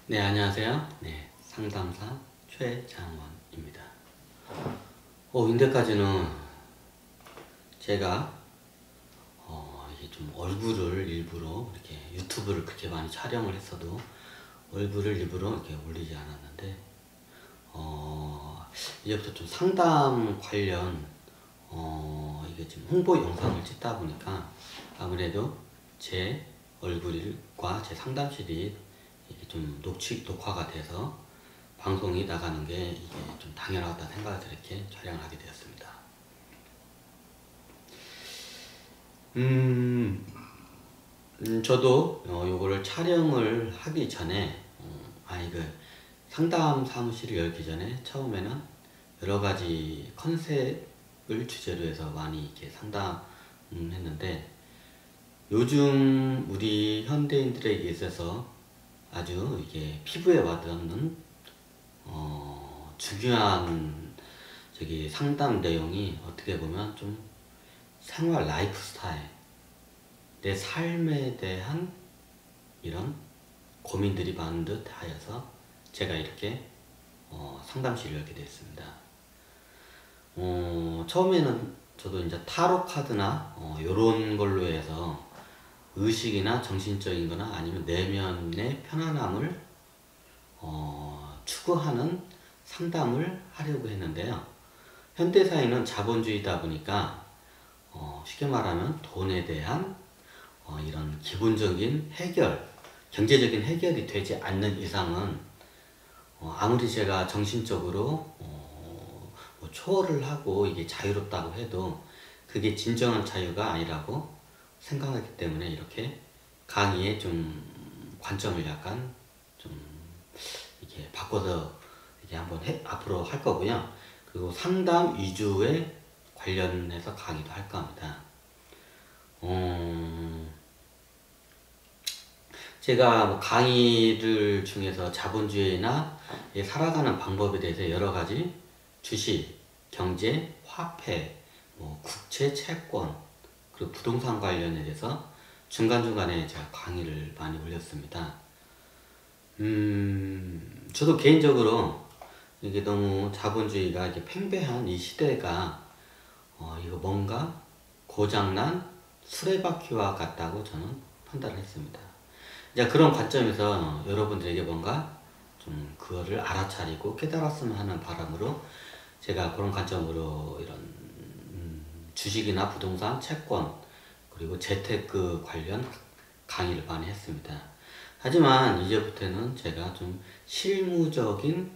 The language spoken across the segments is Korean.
네, 안녕하세요. 네, 상담사 최장원입니다. 인데까지는 제가 이게 좀 얼굴을 일부러 이렇게 유튜브를 그렇게 많이 촬영을 했어도 얼굴을 일부러 이렇게 올리지 않았는데 이제부터 좀 상담 관련 이게 지금 홍보 영상을 찍다 보니까 아무래도 제 얼굴과 제 상담실이 이게 좀 녹화가 돼서 방송이 나가는 게 이게 좀 당연하다 생각해서 이렇게 촬영을 하게 되었습니다. 저도 요거를 촬영을 하기 전에 상담 사무실을 열기 전에 처음에는 여러 가지 컨셉을 주제로 해서 많이 이렇게 상담했는데 요즘 우리 현대인들에게 있어서 아주 이게 피부에 와닿는 중요한 상담 내용이 어떻게 보면 좀 생활 라이프 스타일, 내 삶에 대한 이런 고민들이 많은 듯 하여서 제가 이렇게 상담실을 열게 됐습니다. 처음에는 저도 이제 타로 카드나 요런 걸로 해서 의식이나 정신적인 거나 아니면 내면의 편안함을 추구하는 상담을 하려고 했는데요. 현대사회는 자본주의다 보니까 쉽게 말하면 돈에 대한 이런 기본적인 해결, 경제적인 해결이 되지 않는 이상은 아무리 제가 정신적으로 뭐 초월을 하고 이게 자유롭다고 해도 그게 진정한 자유가 아니라고 생각하기 때문에 이렇게 강의에 좀 관점을 약간 좀 이렇게 바꿔서 이렇게 한번 앞으로 할 거고요. 그리고 상담 위주에 관련해서 강의도 할 겁니다. 제가 뭐 강의들 중에서 자본주의나 살아가는 방법에 대해서 여러 가지 주식, 경제, 화폐, 뭐 국채, 채권, 그리고 부동산 관련에 대해서 중간중간에 제가 강의를 많이 올렸습니다. 저도 개인적으로 이게 너무 자본주의가 이렇게 팽배한 이 시대가 이거 뭔가 고장난 수레바퀴와 같다고 저는 판단을 했습니다. 이제 그런 관점에서 여러분들에게 뭔가 좀 그거를 알아차리고 깨달았으면 하는 바람으로 제가 그런 관점으로 이런 주식이나 부동산, 채권, 그리고 재테크 관련 강의를 많이 했습니다. 하지만 이제부터는 제가 좀 실무적인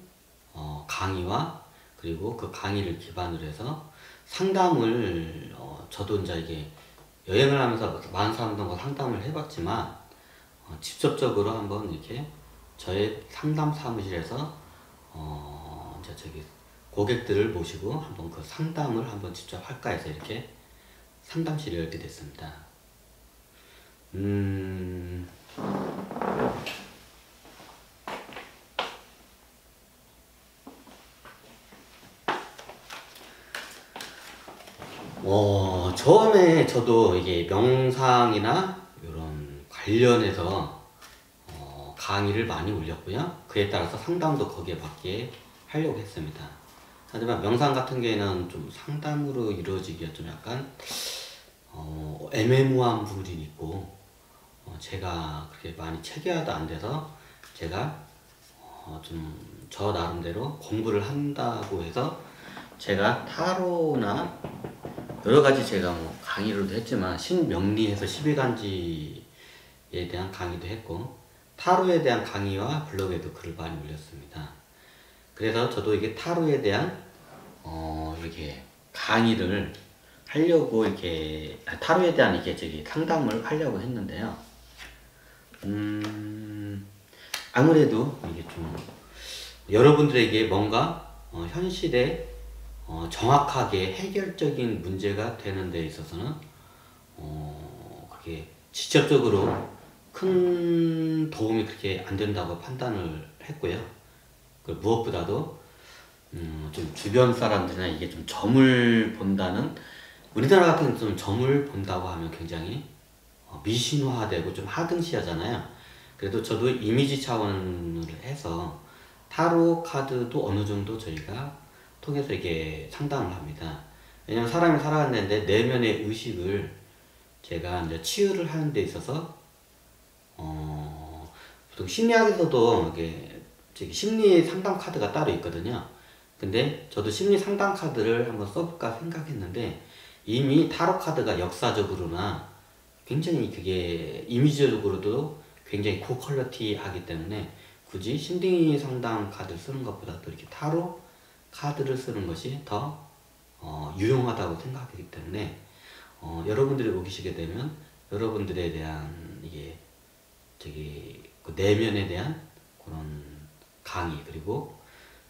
강의와 그리고 그 강의를 기반으로 해서 상담을 저도 이제 이게 여행을 하면서 많은 사람들과 상담을 해봤지만 직접적으로 한번 이렇게 저의 상담 사무실에서 이제 고객들을 모시고 한번 그 상담을 한번 직접 할까 해서 이렇게 상담실을 열게 됐습니다. 처음에 저도 이게 명상이나 이런 관련해서 강의를 많이 올렸고요. 그에 따라서 상담도 거기에 맞게 하려고 했습니다. 하지만 명상 같은 경우에는 좀 상담으로 이루어지기가 좀 약간 애매모호한 부분이 있고 제가 그렇게 많이 체계화도 안 돼서 제가 좀 저 나름대로 공부를 한다고 해서 제가 타로나 여러 가지 제가 뭐 강의로도 했지만 신명리에서 12간지에 대한 강의도 했고 타로에 대한 강의와 블로그에도 글을 많이 올렸습니다. 그래서 저도 이게 타로에 대한 이렇게 강의를 하려고 이렇게 타로에 대한 이게 상담을 하려고 했는데요. 아무래도 이게 좀 여러분들에게 뭔가 현실에 정확하게 해결적인 문제가 되는 데 있어서는 그게 직접적으로 큰 도움이 그렇게 안 된다고 판단을 했고요. 무엇보다도 좀 주변 사람들이나 이게 좀 점을 본다는, 우리나라 같은 좀 점을 본다고 하면 굉장히 미신화되고 좀 하등시하잖아요. 그래도 저도 이미지 차원을 해서 타로 카드도 어느 정도 저희가 통해서 이게 상담을 합니다. 왜냐면 사람이 살아가는데 내면의 의식을 제가 이제 치유를 하는 데 있어서 보통 심리학에서도 이게 저기 심리 상담 카드가 따로 있거든요. 근데 저도 심리 상담 카드를 한번 써볼까 생각했는데 이미 타로 카드가 역사적으로나 굉장히 그게 이미지적으로도 굉장히 고퀄리티하기 때문에 굳이 심리 상담 카드를 쓰는 것보다도 이렇게 타로 카드를 쓰는 것이 더 유용하다고 생각하기 때문에 여러분들이 오시게 되면 여러분들에 대한 이게 저기 그 내면에 대한 그런 강의, 그리고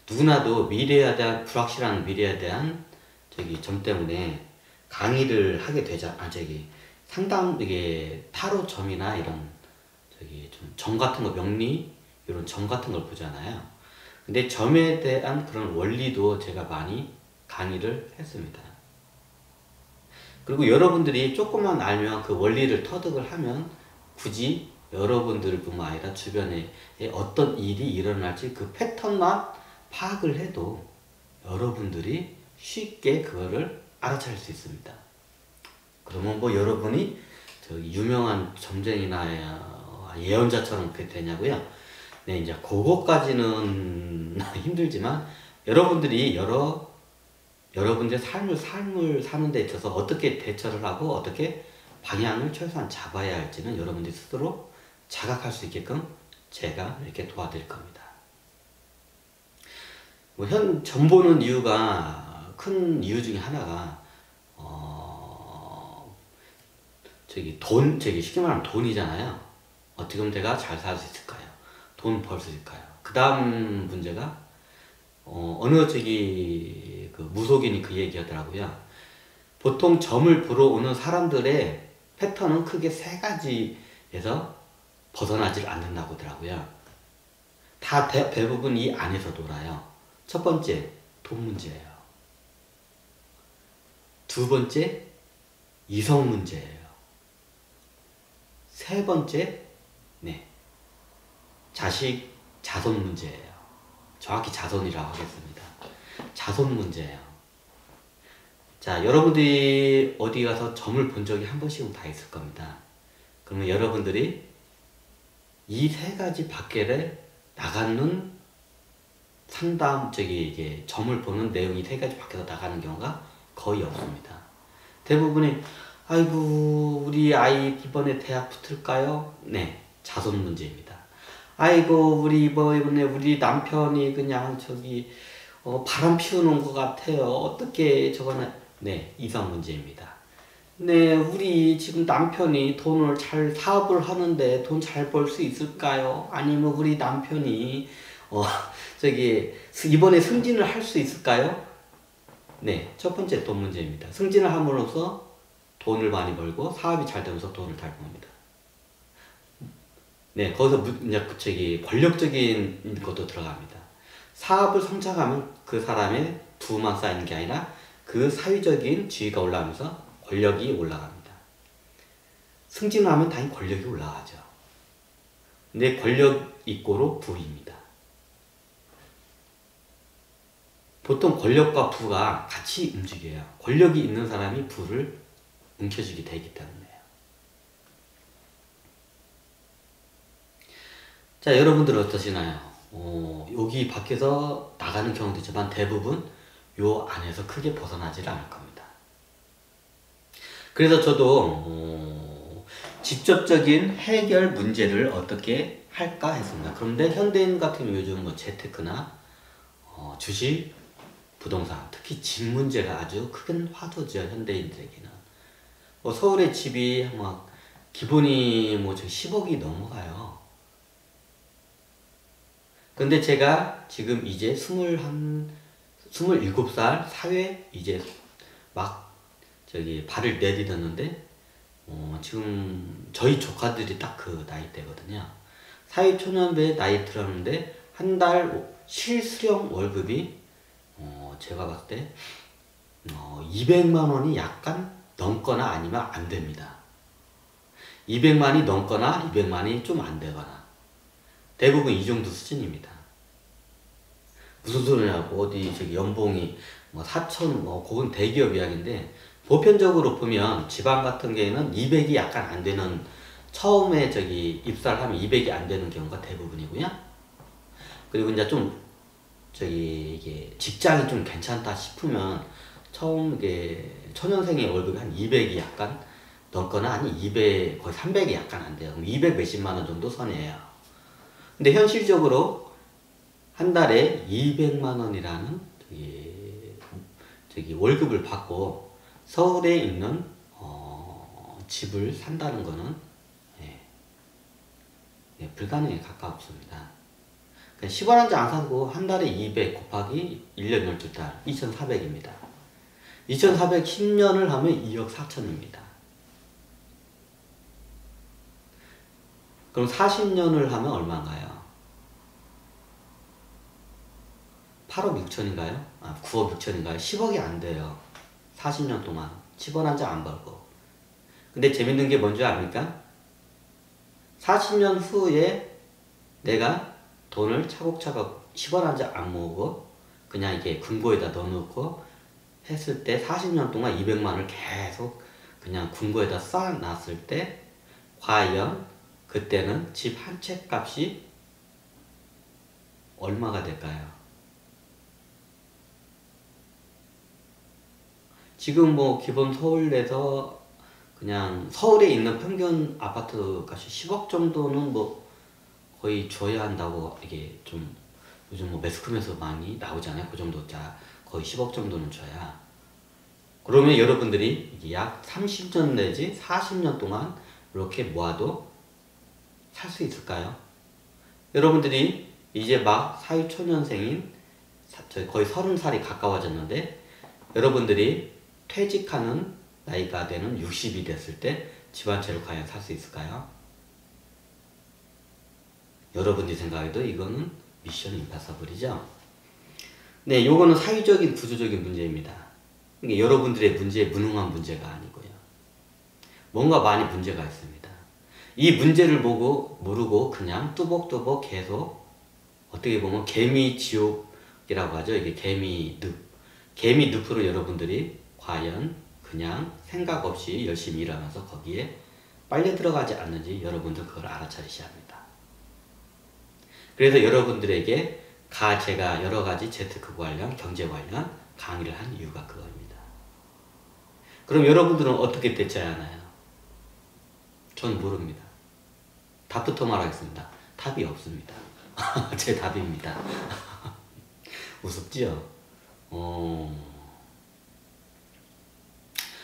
누구나도 미래에 대한 불확실한 미래에 대한 저기 점 때문에 강의를 하게 저기 상담 이게 타로 점이나 이런 저기 좀 점 같은 거, 명리 이런 점 같은 걸 보잖아요. 근데 점에 대한 그런 원리도 제가 많이 강의를 했습니다. 그리고 여러분들이 조금만 알면 그 원리를 터득을 하면 굳이 여러분들뿐만 아니라 주변에 어떤 일이 일어날지 그 패턴만 파악을 해도 여러분들이 쉽게 그거를 알아차릴 수 있습니다. 그러면 뭐 여러분이 저기 유명한 점쟁이나 예언자처럼 그렇게 되냐고요? 네, 이제 그거까지는 힘들지만 여러분들이 여러분들의 삶을 사는 데 있어서 어떻게 대처를 하고 어떻게 방향을 최소한 잡아야 할지는 여러분들이 스스로 자각할 수 있게끔 제가 이렇게 도와드릴 겁니다. 뭐 점 보는 이유가, 큰 이유 중에 하나가 저기 쉽게 말하면 돈이잖아요. 어떻게 하면 내가 잘 살 수 있을까요? 돈 벌 수 있을까요? 그 다음 문제가 어느 저기 그 무속인이 그 얘기하더라고요. 보통 점을 보러 오는 사람들의 패턴은 크게 세 가지에서 벗어나질 않는다고 하더라고요. 다 대부분 이 안에서 놀아요. 첫 번째, 돈 문제예요. 두 번째, 이성 문제예요. 세 번째, 네, 자손 문제예요. 정확히 자손이라고 하겠습니다. 자손 문제예요. 자, 여러분들이 어디 가서 점을 본 적이 한 번씩은 다 있을 겁니다. 그러면 여러분들이 이 세 가지 밖에 나가는 이게 점을 보는 내용이 세 가지 밖에서 나가는 경우가 거의 없습니다. 대부분이 아이고 우리 아이 이번에 대학 붙을까요? 네, 자손 문제입니다. 아이고 우리 이번에 우리 남편이 그냥 저기 바람 피우는 것 같아요. 어떻게 저거는, 네, 이성 문제입니다. 네, 우리 지금 남편이 사업을 하는데 돈 잘 벌 수 있을까요? 아니면 우리 남편이 저기 이번에 승진을 할 수 있을까요? 네, 첫 번째 돈 문제입니다. 승진을 함으로써 돈을 많이 벌고 사업이 잘 되면서 돈을 잘 벌습니다. 네, 거기서 이제 저기 권력적인 것도 들어갑니다. 사업을 성장하면 그 사람의 부만 쌓이는 게 아니라 그 사회적인 지위가 올라가면서 권력이 올라갑니다. 승진을 하면 당연히 권력이 올라가죠. 근데 권력 이꼬로 부입니다. 보통 권력과 부가 같이 움직여요. 권력이 있는 사람이 부를 움켜쥐게 되기 때문에요. 자, 여러분들 어떠시나요? 여기 밖에서 나가는 경우도 있지만 대부분 요 안에서 크게 벗어나질 않을 겁니다. 그래서 저도 직접적인 해결 문제를 어떻게 할까 했습니다. 그런데 현대인 같은 경우 요즘 뭐 재테크나 주식, 부동산, 특히 집 문제가 아주 큰 화두죠. 현대인들에게는. 서울의 집이 막 기본이 뭐 10억이 넘어가요. 근데 제가 지금 이제 27살 사회 이제 막 저기 발을 내딛었는데 지금 저희 조카들이 딱 그 나이대거든요. 사회초년부에 나이 들었는데 한 달 실수령 월급이 제가 봤을 때 200만 원이 약간 넘거나 아니면 안 됩니다. 200만이 넘거나 200만이 좀 안 되거나. 대부분 이 정도 수준입니다. 무슨 소리냐고, 어디 저기 연봉이 뭐 4천, 뭐 그건 대기업 이야기인데, 보편적으로 보면 지방 같은 경우에는 200이 약간 안 되는, 처음에 저기 입사를 하면 200이 안 되는 경우가 대부분이고요. 그리고 이제 좀 저기 이게 직장이 좀 괜찮다 싶으면 처음 이게 초년생의 월급이 한 200이 약간 넘거나, 아니 200 거의 300이 약간 안 돼요. 그럼 200 몇십만 원 정도 선이에요. 근데 현실적으로 한 달에 200만 원이라는 저기 월급을 받고 서울에 있는 집을 산다는 거는 불가능에 가깝습니다. 그러니까 10원 한 장 안 사고 한 달에 200 곱하기 1년 12달 2400입니다. 2400 10년을 하면 2억 4천입니다. 그럼 40년을 하면 얼마인가요? 8억 6천인가요? 9억 6천인가요? 10억이 안 돼요. 40년 동안 10원 한 장 안 벌고. 근데 재밌는 게 뭔지 압니까? 40년 후에 내가 돈을 차곡차곡 10원 한 장 안 모으고 그냥 이게 금고에다 넣어놓고 했을 때 40년 동안 200만 원을 계속 그냥 금고에다 쌓아놨을 때 과연 그때는 집 한 채 값이 얼마가 될까요? 지금 뭐 기본 서울에서 그냥 서울에 있는 평균 아파트 값이 10억 정도는 뭐 거의 줘야 한다고, 이게 좀 요즘 뭐 매스컴에서 많이 나오잖아요. 그 정도 자 거의 10억 정도는 줘야. 그러면 여러분들이 이게 약 30년 내지 40년 동안 이렇게 모아도 살 수 있을까요? 여러분들이 이제 막 사회초년생인 거의 30살이 가까워졌는데, 여러분들이 퇴직하는 나이가 되는 60이 됐을 때 집 한 채를 과연 살 수 있을까요? 여러분이 생각해도 이거는 미션 임파서블이죠. 네, 요거는 사회적인 구조적인 문제입니다. 이게 여러분들의 문제에 무능한 문제가 아니고요. 뭔가 많이 문제가 있습니다. 이 문제를 보고 모르고 그냥 뚜벅뚜벅 계속, 어떻게 보면 개미 지옥이라고 하죠. 이게 개미 늪으로 여러분들이 과연 그냥 생각 없이 열심히 일하면서 거기에 빨려 들어가지 않는지 여러분들 그걸 알아차리셔야 합니다. 그래서 여러분들에게 제가 여러 가지 재테크 관련, 경제 관련 강의를 한 이유가 그겁니다. 그럼 여러분들은 어떻게 대처해야 하나요? 전 모릅니다. 답부터 말하겠습니다. 답이 없습니다. 제 답입니다. 우습지요?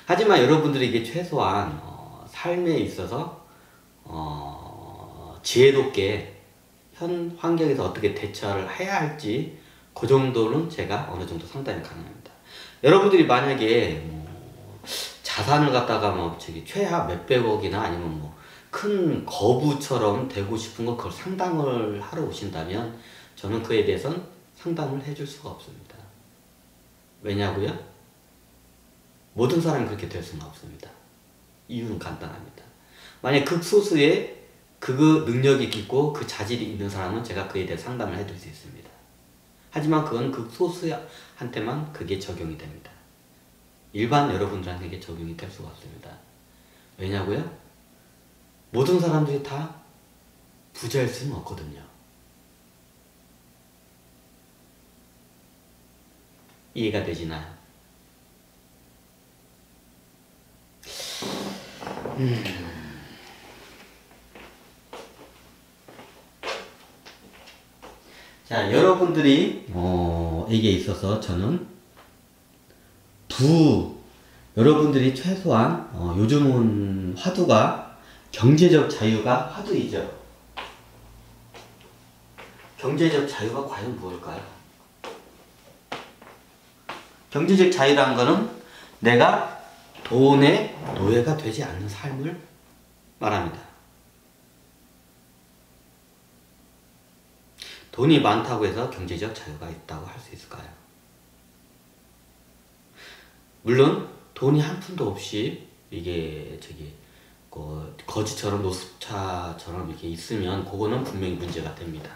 하지만 여러분들에게 최소한 삶에 있어서 지혜롭게 현 환경에서 어떻게 대처를 해야 할지 그 정도는 제가 어느 정도 상담이 가능합니다. 여러분들이 만약에 자산을 갖다가 뭐 최하 몇백억이나 아니면 뭐 큰 거부처럼 되고 싶은 거 그걸 상담을 하러 오신다면 저는 그에 대해서는 상담을 해줄 수가 없습니다. 왜냐고요? 모든 사람이 그렇게 될 수는 없습니다. 이유는 간단합니다. 만약 극소수의 그 능력이 있고 그 자질이 있는 사람은 제가 그에 대해 상담을 해줄 수 있습니다. 하지만 그건 극소수한테만 그게 적용이 됩니다. 일반 여러분들한테 그게 적용이 될 수가 없습니다. 왜냐고요? 모든 사람들이 다 부자일 수는 없거든요. 이해가 되시나요? 자, 여러분들이 이게 있어서 저는 여러분들이 최소한 요즘은 화두가 경제적 자유가 화두이죠. 경제적 자유가 과연 무엇일까요? 경제적 자유라는 거는 내가 돈의 노예가 되지 않는 삶을 말합니다. 돈이 많다고 해서 경제적 자유가 있다고 할 수 있을까요? 물론 돈이 한 푼도 없이 이게 거지처럼 노숙자처럼 이렇게 있으면 그거는 분명히 문제가 됩니다.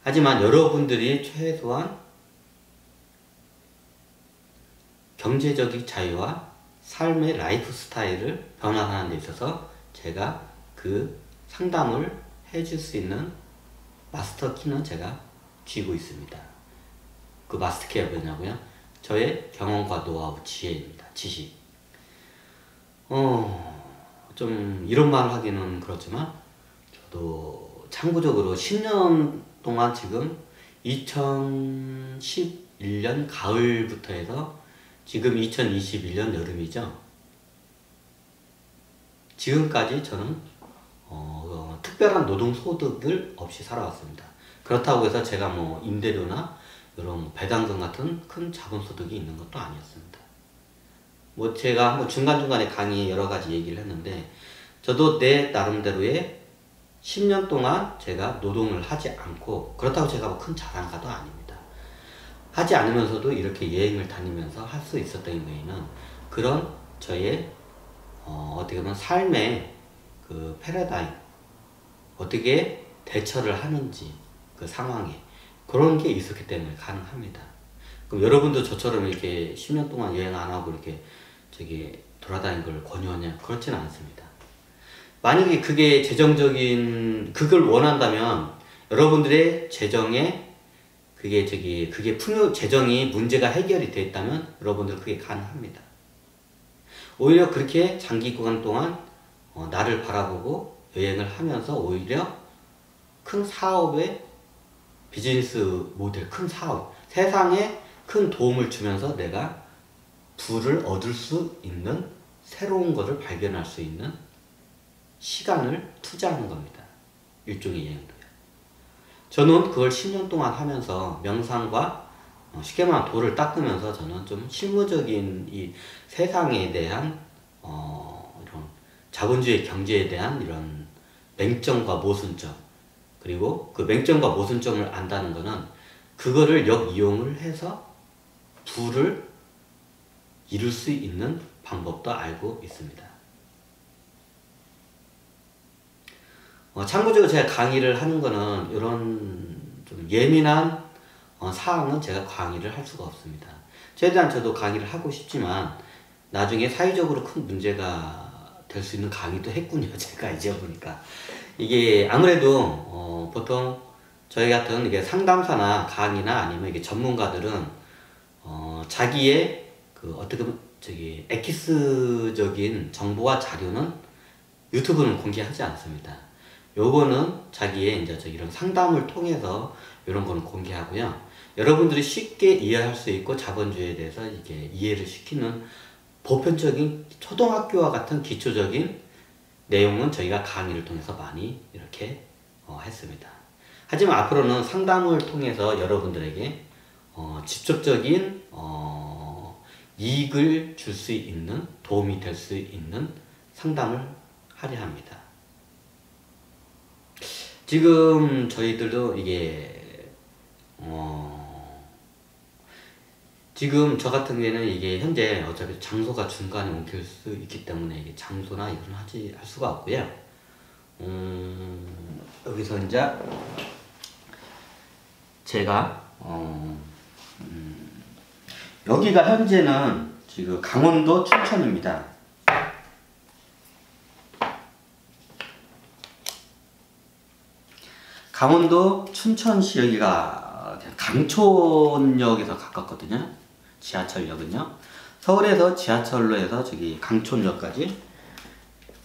하지만 여러분들이 최소한 경제적인 자유와 삶의 라이프 스타일을 변화하는 데 있어서 제가 그 상담을 해줄 수 있는 마스터 키는 제가 쥐고 있습니다. 그 마스터 키가 뭐냐고요? 저의 경험과 노하우, 지혜입니다. 지식. 좀 이런 말 하기는 그렇지만 저도 참고적으로 10년 동안 지금 2011년 가을부터 해서 지금 2021년 여름이죠. 지금까지 저는 특별한 노동소득을 없이 살아왔습니다. 그렇다고 해서 제가 뭐 임대료나 이런 배당금 같은 큰 자본소득이 있는 것도 아니었습니다. 뭐 제가 한번 중간중간에 강의 여러 가지 얘기를 했는데 저도 내 나름대로의 10년 동안 제가 노동을 하지 않고 그렇다고 제가 뭐 큰 자산가도 아닙니다. 하지 않으면서도 이렇게 여행을 다니면서 할 수 있었던 이유는 그런 저의 어떻게 보면 삶의 그 패러다임 어떻게 대처를 하는지 그 상황에 그런 게 있었기 때문에 가능합니다. 그럼 여러분도 저처럼 이렇게 10년 동안 여행 안 하고 이렇게 돌아다니는 걸 권유하냐? 그렇지는 않습니다. 만약에 그게 그걸 원한다면 여러분들의 재정에 그게 재정이 문제가 해결이 되어 있다면 여러분들 그게 가능합니다. 오히려 그렇게 장기 기간 동안 나를 바라보고 여행을 하면서 오히려 큰 사업의 비즈니스 모델, 큰 사업, 세상에 큰 도움을 주면서 내가 부를 얻을 수 있는 새로운 것을 발견할 수 있는 시간을 투자하는 겁니다. 일종의 여행도요. 저는 그걸 10년 동안 하면서 명상과 쉽게 말하면 도를 닦으면서 저는 좀 실무적인 이 세상에 대한 이런 자본주의 경제에 대한 이런 맹점과 모순점 그리고 그 맹점과 모순점을 안다는 거는 그거를 역이용을 해서 부를 이룰 수 있는 방법도 알고 있습니다. 참고적으로 제가 강의를 하는 거는 이런 좀 예민한 사항은 제가 강의를 할 수가 없습니다. 최대한 저도 강의를 하고 싶지만 나중에 사회적으로 큰 문제가 될 수 있는 강의도 했군요. 제가 이제 보니까 이게 아무래도 보통 저희 같은 이게 상담사나 강의나 아니면 이게 전문가들은 자기의 그 어떻게 보면 엑기스적인 정보와 자료는 유튜브는 공개하지 않습니다. 요거는 자기의 이제 이런 상담을 통해서 이런 거는 공개하고요. 여러분들이 쉽게 이해할 수 있고 자본주의에 대해서 이게 이해를 시키는 보편적인 초등학교와 같은 기초적인 내용은 저희가 강의를 통해서 많이 이렇게 했습니다. 하지만 앞으로는 상담을 통해서 여러분들에게 직접적인 이익을 줄 수 있는 도움이 될 수 있는 상담을 하려 합니다. 지금 저희들도 이게 지금 저 같은 경우에는 이게 현재 어차피 장소가 중간에 옮길 수 있기 때문에 이게 장소나 이건 할 수가 없고요. 여기서 이제 제가 여기가 현재는 지금 강원도 춘천입니다. 강원도 춘천시 여기가 강촌역에서 가깝거든요. 지하철역은요. 서울에서 지하철로 해서 강촌역까지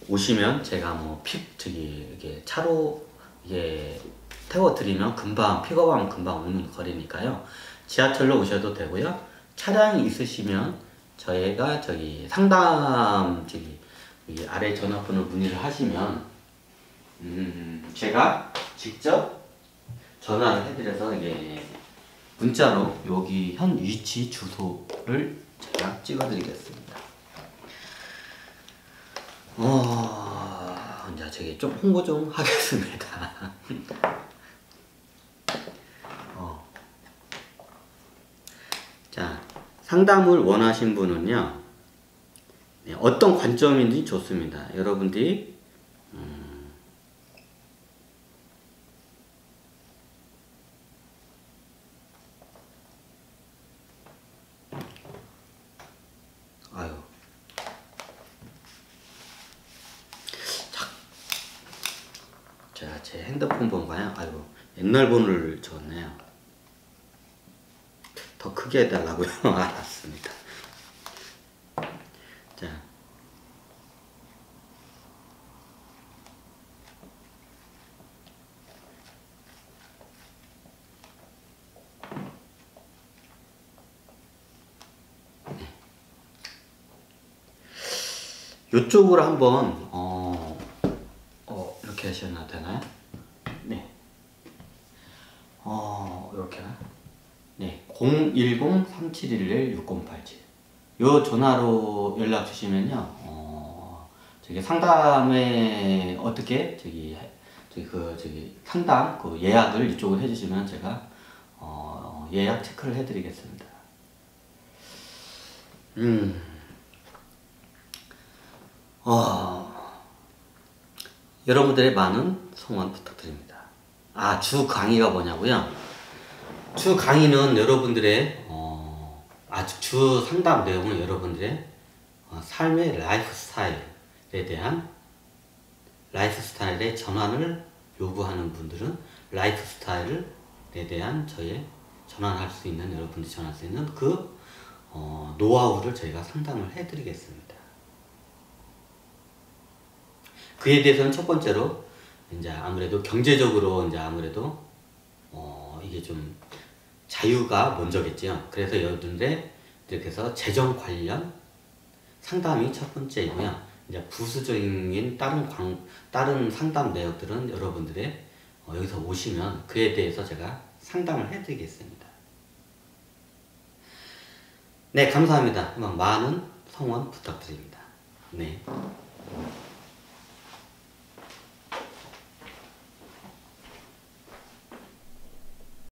오시면 제가 뭐 이게 차로 이게 태워드리면 금방 픽업하면 금방 오는 거리니까요. 지하철로 오셔도 되고요. 차량이 있으시면 저희가 상담 여기 아래 전화번호 문의를 하시면 제가 직접 전화를 해드려서 이게 문자로 여기 현 위치 주소를 제가 찍어드리겠습니다. 이제 좀 홍보 좀 하겠습니다. 자, 상담을 원하신 분은요, 네, 어떤 관점인지 좋습니다. 여러분들이 아유 제가 제 핸드폰 번호가요. 아이고 옛날 번호를 적었네요. 더 크게 해달라고요. 알았습니다. 자, 이쪽으로 한번 이렇게 하셔도 되나요? 네. 이렇게 네, 010-3711-6087 요 전화로 연락 주시면요. 저기 상담에 어떻게 상담 그 예약을 이쪽으로 해주시면 제가 예약 체크를 해드리겠습니다. 여러분들의 많은 성원 부탁드립니다. 주 강의가 뭐냐고요? 주 강의는 여러분들의 주 상담 내용은 여러분들의 삶의 라이프 스타일의 전환을 요구하는 분들은 라이프 스타일에 대한 전환할 수 있는, 여러분들이 전환할 수 있는 그 노하우를 저희가 상담을 해드리겠습니다. 그에 대해서는 첫 번째로 이제 아무래도 경제적으로 이제 아무래도 이게 좀 자유가 먼저겠죠. 그래서 여러분들의 이렇게 해서 재정 관련 상담이 첫 번째이고요. 이제 부수적인 다른 상담 내역들은 여러분들의 여기서 오시면 그에 대해서 제가 상담을 해드리겠습니다. 네, 감사합니다. 많은 성원 부탁드립니다. 네.